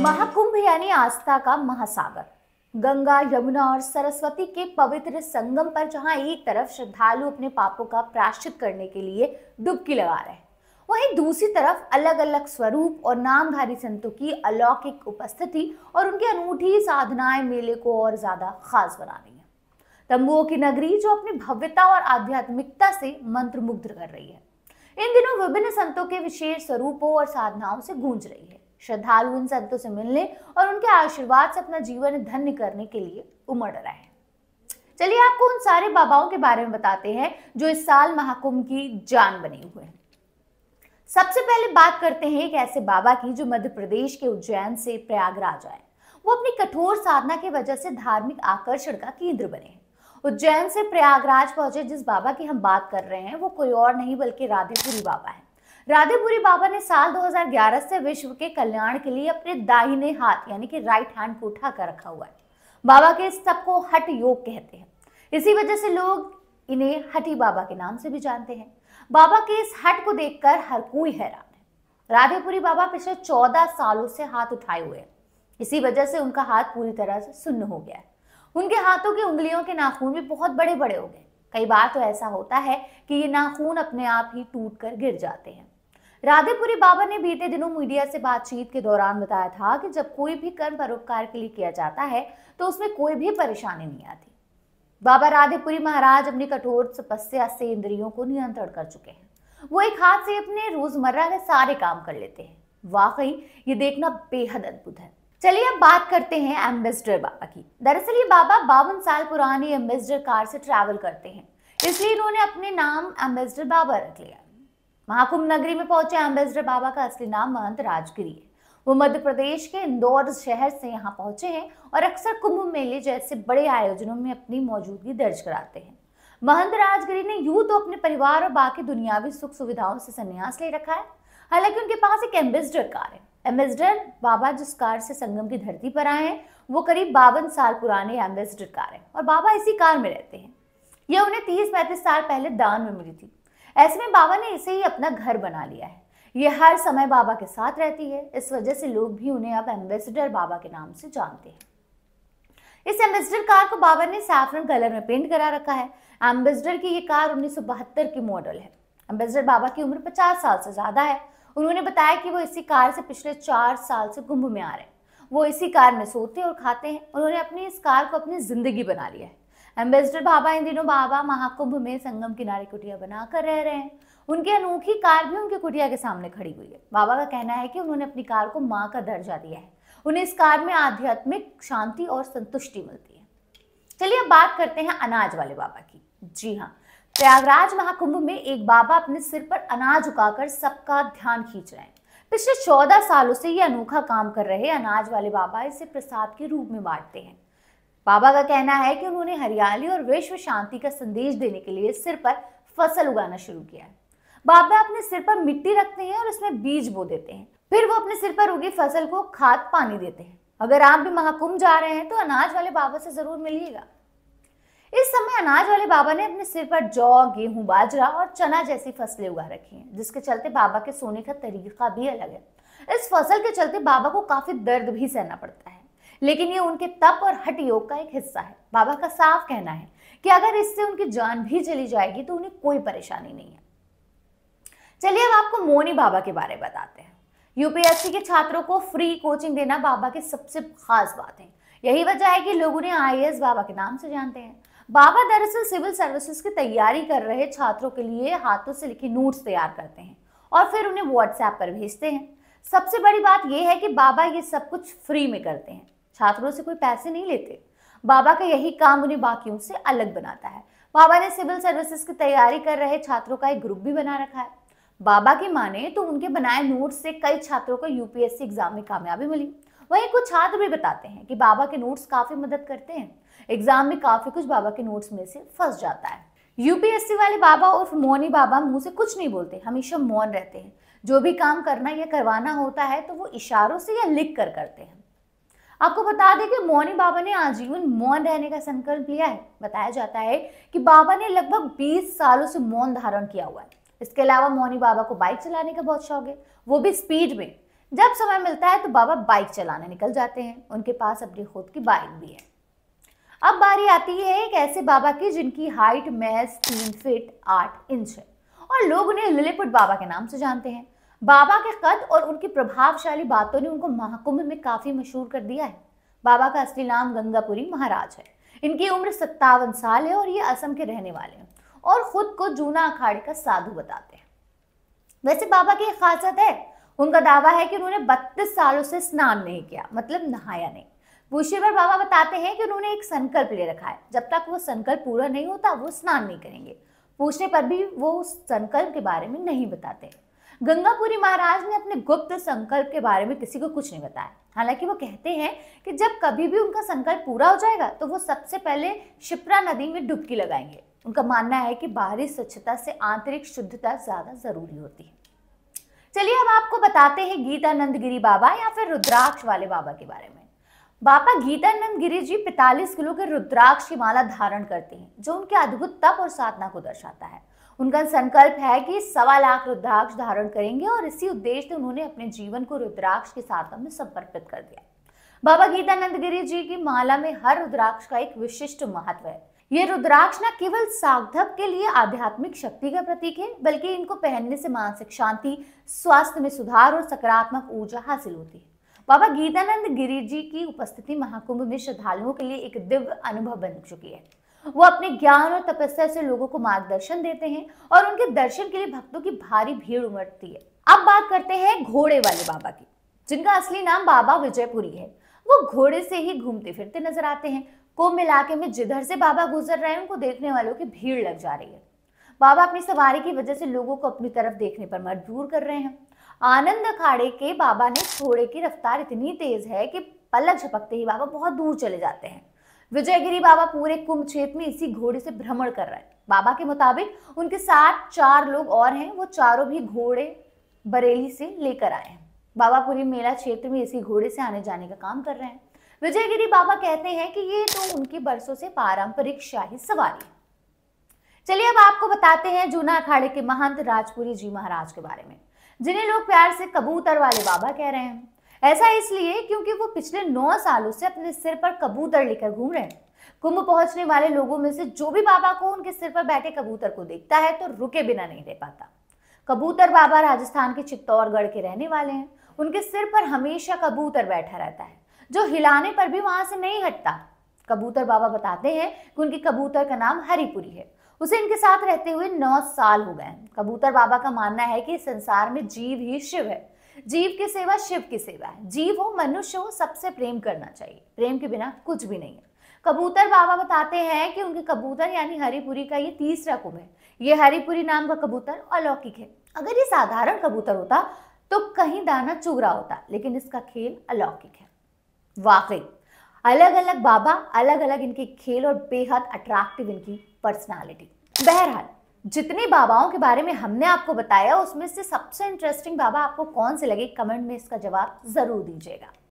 महाकुंभ यानी आस्था का महासागर। गंगा, यमुना और सरस्वती के पवित्र संगम पर जहां एक तरफ श्रद्धालु अपने पापों का प्रायश्चित करने के लिए डुबकी लगा रहे हैं, वहीं दूसरी तरफ अलग अलग स्वरूप और नामधारी संतों की अलौकिक उपस्थिति और उनकी अनूठी साधनाएं मेले को और ज्यादा खास बना रही है। तंबुओं की नगरी जो अपनी भव्यता और आध्यात्मिकता से मंत्रमुग्ध कर रही है, इन दिनों विभिन्न संतों के विशेष स्वरूपों और साधनाओं से गूंज रही है। श्रद्धालु इन संतों से मिलने और उनके आशीर्वाद से अपना जीवन धन्य करने के लिए उमड़ रहे हैं। चलिए आपको उन सारे बाबाओं के बारे में बताते हैं जो इस साल महाकुंभ की जान बने हुए हैं। सबसे पहले बात करते हैं एक ऐसे बाबा की जो मध्य प्रदेश के उज्जैन से प्रयागराज आए। वो अपनी कठोर साधना की वजह से धार्मिक आकर्षण का केंद्र बने हैं। उज्जैन से प्रयागराज पहुंचे जिस बाबा की हम बात कर रहे हैं वो कोई और नहीं बल्कि राधेपुरी बाबा है। राधेपुरी बाबा ने साल 2011 से विश्व के कल्याण के लिए अपने दाहिने हाथ यानी कि राइट हैंड को उठा कर रखा हुआ है। बाबा के इस तप को हठ योग कहते हैं। इसी वजह से लोग इन्हें हठी बाबा के नाम से भी जानते हैं। बाबा के इस हठ को देखकर हर कोई हैरान है। राधेपुरी बाबा पिछले 14 सालों से हाथ उठाए हुए हैं। इसी वजह से उनका हाथ पूरी तरह से सुन्न हो गया है। उनके हाथों की उंगलियों के नाखून भी बहुत बड़े बड़े हो गए। कई बार तो ऐसा होता है कि ये नाखून अपने आप ही टूट कर गिर जाते हैं। राधेपुरी बाबा ने बीते दिनों मीडिया से बातचीत के दौरान बताया था कि जब कोई भी कर्म परोपकार के लिए किया जाता है तो उसमें कोई भी परेशानी नहीं आती। बाबा राधेपुरी महाराज अपनी कठोर तपस्या से इंद्रियों को नियंत्रण कर चुके हैं। वो एक हाथ से अपने रोजमर्रा के सारे काम कर लेते हैं। वाकई ये देखना बेहद अद्भुत है। चलिए अब बात करते हैं एम्बेसडर बाबा की। दरअसल ये बाबा 52 साल पुरानी एम्बेसडर कार से ट्रैवल करते हैं, इसलिए इन्होंने अपने नाम एम्बेसडर बाबा रख लिया। महाकुंभ नगरी में पहुंचे एम्बेसडर बाबा का असली नाम महंत राजगिरी है। वो मध्य प्रदेश के इंदौर शहर से यहाँ पहुंचे हैं और अक्सर कुंभ मेले जैसे बड़े आयोजनों में अपनी मौजूदगी दर्ज कराते हैं। महंत राजगिरी ने यूं तो अपने परिवार और बाकी दुनियावी सुख सुविधाओं से संन्यास ले रखा है, हालांकि उनके पास एक एम्बेसडर कार है। एम्बेसडर बाबा जिस कार से संगम की धरती पर आए हैं वो करीब 52 साल पुरानी एम्बेसडर कार है और बाबा इसी कार में रहते हैं। यह उन्हें 30-35 साल पहले दान में मिली थी। ऐसे में बाबा ने इसे ही अपना घर बना लिया है। ये हर समय बाबा के साथ रहती है। इस वजह से लोग भी उन्हें अब एम्बेसडर बाबा के नाम से जानते हैं। इस एम्बेसडर कार को बाबा ने सैफरन कलर में पेंट करा रखा है। एम्बेसडर की ये कार 1972 की मॉडल है। एम्बेसडर बाबा की उम्र 50 साल से ज्यादा है। उन्होंने बताया कि वो इसी कार से पिछले 4 साल से कुंभ में आ रहे हैं। वो इसी कार में सोते और खाते हैं। उन्होंने अपनी इस कार को अपनी जिंदगी बना लिया है। एम्बेसडर बाबा इन दिनों बाबा महाकुंभ में संगम किनारे कुटिया बनाकर रह रहे हैं। उनकी अनोखी कार भी उनकी कुटिया के सामने खड़ी हुई है। बाबा का कहना है कि उन्होंने अपनी कार को मां का दर्जा दिया है। उन्हें इस कार में आध्यात्मिक शांति और संतुष्टि मिलती है। चलिए अब बात करते हैं अनाज वाले बाबा की। जी हाँ, प्रयागराज महाकुंभ में एक बाबा अपने सिर पर अनाज उगाकर सबका ध्यान खींच रहे हैं। पिछले 14 सालों से ये अनोखा काम कर रहे अनाज वाले बाबा इसे प्रसाद के रूप में बांटते हैं। बाबा का कहना है कि उन्होंने हरियाली और विश्व शांति का संदेश देने के लिए सिर पर फसल उगाना शुरू किया है। बाबा अपने सिर पर मिट्टी रखते हैं और उसमें बीज बो देते हैं। फिर वो अपने सिर पर उगी फसल को खाद पानी देते हैं। अगर आप भी महाकुंभ जा रहे हैं तो अनाज वाले बाबा से जरूर मिलिएगा। इस समय अनाज वाले बाबा ने अपने सिर पर जौ, गेहूं, बाजरा और चना जैसी फसलें उगा रखी हैं, जिसके चलते बाबा के सोने का तरीका भी अलग है। इस फसल के चलते बाबा को काफी दर्द भी सहना पड़ता है, लेकिन ये उनके तप और हठ योग का एक हिस्सा है। बाबा का साफ कहना है कि अगर इससे उनकी जान भी चली जाएगी तो उन्हें कोई परेशानी नहीं है। चलिए अब आपको मौनी बाबा के बारे में बताते हैं। यूपीएससी के छात्रों को फ्री कोचिंग देना बाबा की सबसे खास बात है। यही वजह है कि लोग उन्हें आईएएस बाबा के नाम से जानते हैं। बाबा दरअसल सिविल सर्विसेज की तैयारी कर रहे छात्रों के लिए हाथों से लिखे नोट्स तैयार करते हैं और फिर उन्हें व्हाट्सएप पर भेजते हैं। सबसे बड़ी बात यह है कि बाबा ये सब कुछ फ्री में करते हैं, छात्रों से कोई पैसे नहीं लेते। बाबा का यही काम उन्हें बाकियों से अलग बनाता है। बाबा ने सिविल सर्विसेज की तैयारी कर रहे छात्रों का एक ग्रुप भी बना रखा है। बाबा की माने तो उनके बनाए नोट्स से कई छात्रों को यूपीएससी एग्जाम में कामयाबी मिली। वहीं कुछ छात्र भी बताते हैं कि बाबा के नोट्स काफी मदद करते हैं। एग्जाम में काफी कुछ बाबा के नोट्स में से फंस जाता है। यूपीएससी वाले बाबा उर्फ मौनी बाबा मुंह से कुछ नहीं बोलते, हमेशा मौन रहते हैं। जो भी काम करना या करवाना होता है तो वो इशारों से या लिख कर करते हैं। आपको बता दें कि मौनी बाबा ने आजीवन मौन रहने का संकल्प लिया है। बताया जाता है कि बाबा ने लगभग 20 सालों से मौन धारण किया हुआ है। इसके अलावा मौनी बाबा को बाइक चलाने का बहुत शौक है, वो भी स्पीड में। जब समय मिलता है तो बाबा बाइक चलाने निकल जाते हैं। उनके पास अपनी खुद की बाइक भी है। अब बारी आती है एक ऐसे बाबा की जिनकी हाइट महज 3 फीट 8 इंच है और लोग उन्हें लिलीपुट बाबा के नाम से जानते हैं। बाबा के कद और उनकी प्रभावशाली बातों ने उनको महाकुंभ में काफी मशहूर कर दिया है। बाबा का असली नाम गंगापुरी महाराज है। इनकी उम्र 57 साल है और ये असम के रहने वाले हैं और खुद को जूना अखाड़े का साधु बताते हैं। वैसे बाबा की एक खासियत है, उनका दावा है कि उन्होंने 32 सालों से स्नान नहीं किया, मतलब नहाया नहीं। पूछने पर बाबा बताते हैं कि उन्होंने एक संकल्प ले रखा है, जब तक वो संकल्प पूरा नहीं होता वो स्नान नहीं करेंगे। पूछने पर भी वो उस संकल्प के बारे में नहीं बताते। गंगापुरी महाराज ने अपने गुप्त संकल्प के बारे में किसी को कुछ नहीं बताया। हालांकि वो कहते हैं कि जब कभी भी उनका संकल्प पूरा हो जाएगा तो वो सबसे पहले शिप्रा नदी में डुबकी लगाएंगे। उनका मानना है कि बाहरी स्वच्छता से आंतरिक शुद्धता ज्यादा जरूरी होती है। चलिए अब आपको बताते हैं गीतानंद गिरी बाबा या फिर रुद्राक्ष वाले बाबा के बारे में। बाबा गीतानंद गिरी जी 45 किलो के रुद्राक्ष की माला धारण करते हैं, जो उनके अद्भुत तप और साधना को दर्शाता है। उनका संकल्प है कि 1.25 लाख रुद्राक्ष धारण करेंगे और इसी उद्देश्य से उन्होंने अपने जीवन को रुद्राक्ष की साधना में समर्पित कर दिया। बाबा गीतानंद गिरी जी की माला में हर रुद्राक्ष का एक विशिष्ट महत्व है। ये रुद्राक्ष न केवल साधक के लिए आध्यात्मिक शक्ति का प्रतीक है, बल्कि इनको पहनने से मानसिक शांति, स्वास्थ्य में सुधार और सकारात्मक ऊर्जा हासिल होती है। बाबा गीतानंद गिरी जी की उपस्थिति महाकुंभ में श्रद्धालुओं के लिए एक दिव्य अनुभव बन चुकी है। वो अपने ज्ञान और तपस्या से लोगों को मार्गदर्शन देते हैं और उनके दर्शन के लिए भक्तों की भारी भीड़ उमड़ती है। अब बात करते हैं घोड़े वाले बाबा की, जिनका असली नाम बाबा विजयपुरी है। वो घोड़े से ही घूमते फिरते नजर आते हैं। कुंभ इलाके में जिधर से बाबा गुजर रहे हैं उनको देखने वालों की भीड़ लग जा रही है। बाबा अपनी सवारी की वजह से लोगों को अपनी तरफ देखने पर मजबूर कर रहे हैं। आनंद अखाड़े के बाबा ने घोड़े की रफ्तार इतनी तेज है कि पलक झपकते ही बाबा बहुत दूर चले जाते हैं। विजयगिरी बाबा पूरे कुंभ क्षेत्र में इसी घोड़े से भ्रमण कर रहे हैं। बाबा के मुताबिक उनके साथ 4 लोग और हैं, वो चारों भी घोड़े बरेली से लेकर आए हैं। बाबा पूरी मेला क्षेत्र में इसी घोड़े से आने जाने का काम कर रहे हैं। विजयगिरी बाबा कहते हैं कि ये तो उनकी बरसों से पारंपरिक शाही सवारी है। चलिए अब आपको बताते हैं जूना अखाड़े के महंत राजपुरी जी महाराज के बारे में, जिन्हें लोग प्यार से कबूतर वाले बाबा कह रहे हैं। ऐसा इसलिए क्योंकि वो पिछले 9 सालों से अपने सिर पर कबूतर लेकर घूम रहे हैं। कुंभ पहुंचने वाले लोगों में से जो भी बाबा को उनके सिर पर बैठे कबूतर को देखता है तो रुके बिना नहीं रह पाता। कबूतर बाबा राजस्थान के चित्तौड़गढ़ के रहने वाले हैं। उनके सिर पर हमेशा कबूतर बैठा रहता है, जो हिलाने पर भी वहां से नहीं हटता। कबूतर बाबा बताते हैं कि उनके कबूतर का नाम हरिपुरी है। उसे इनके साथ रहते हुए 9 साल हो गए हैं। कबूतर बाबा का मानना है कि संसार में जीव ही शिव है। जीव की सेवा शिव की सेवा है। जीव हो, मनुष्य हो, सबसे प्रेम करना चाहिए। प्रेम के बिना कुछ भी नहीं है। कबूतर बाबा बताते हैं कि उनके कबूतर यानी हरिपुरी का ये तीसरा कुंभ है। ये हरिपुरी नाम का कबूतर अलौकिक है। अगर ये साधारण कबूतर होता तो कहीं दाना चुग रहा होता, लेकिन इसका खेल अलौकिक है। वाकई अलग अलग बाबा, अलग अलग इनके खेल और बेहद अट्रैक्टिव इनकी पर्सनालिटी। बहरहाल जितने बाबाओं के बारे में हमने आपको बताया उसमें से सबसे इंटरेस्टिंग बाबा आपको कौन से लगे, कमेंट में इसका जवाब जरूर दीजिएगा।